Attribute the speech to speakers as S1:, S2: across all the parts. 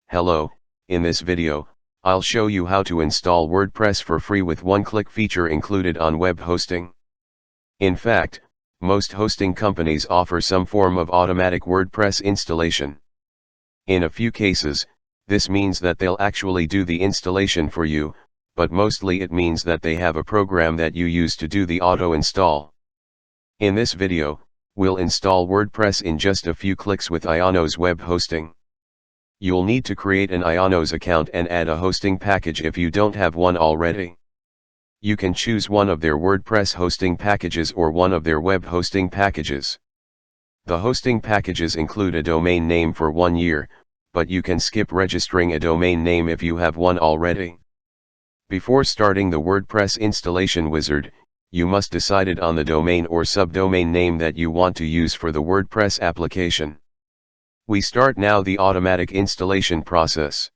S1: Hello, in this video, I'll show you how to install WordPress for free with one-click feature included on web hosting. In fact, most hosting companies offer some form of automatic WordPress installation. In a few cases, this means that they'll actually do the installation for you, but mostly it means that they have a program that you use to do the auto install. In this video, we'll install WordPress in just a few clicks with IONOS web hosting. You'll need to create an IONOS account and add a hosting package if you don't have one already. You can choose one of their WordPress hosting packages or one of their web hosting packages. The hosting packages include a domain name for 1 year, but you can skip registering a domain name if you have one already. Before starting the WordPress installation wizard, you must decide on the domain or subdomain name that you want to use for the WordPress application. We start now the automatic installation process.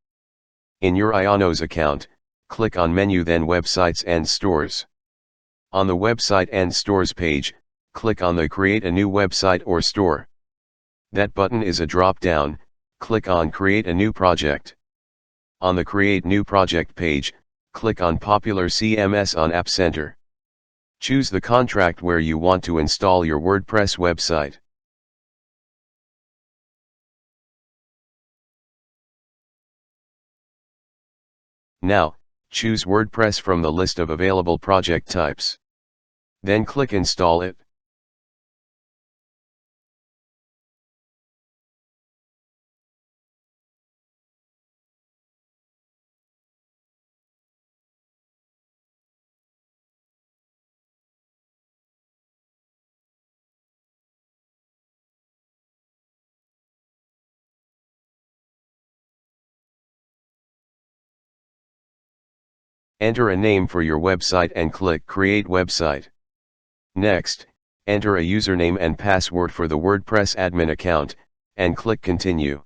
S1: In your IONOS account, click on Menu, then Websites and Stores. On the Website and Stores page, click on the Create a New Website or Store. That button is a drop-down, click on Create a New Project. On the Create New Project page, click on Popular CMS on App Center. Choose the contract where you want to install your WordPress website. Now, choose WordPress from the list of available project types. Then click Install it. Enter a name for your website and click Create Website. Next, enter a username and password for the WordPress admin account, and click Continue.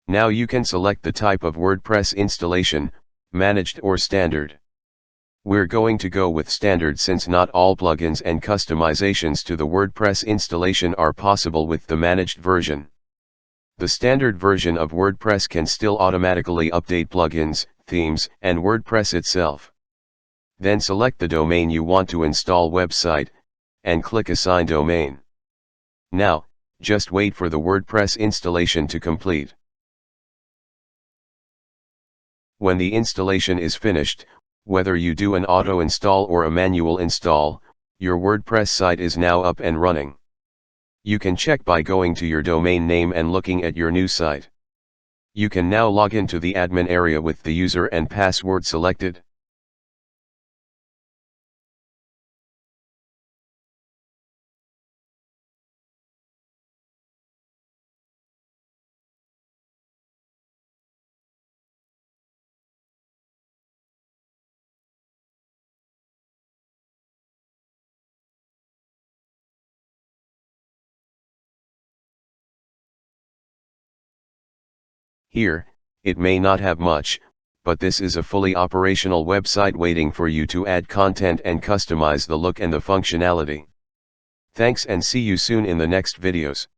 S1: Now you can select the type of WordPress installation, managed or standard. We're going to go with standard since not all plugins and customizations to the WordPress installation are possible with the managed version. The standard version of WordPress can still automatically update plugins, themes, and WordPress itself. Then select the domain you want to install website, and click Assign Domain. Now, just wait for the WordPress installation to complete. When the installation is finished, whether you do an auto install or a manual install, your WordPress site is now up and running. You can check by going to your domain name and looking at your new site. You can now log into the admin area with the user and password selected. Here, it may not have much, but this is a fully operational website waiting for you to add content and customize the look and the functionality. Thanks and see you soon in the next videos.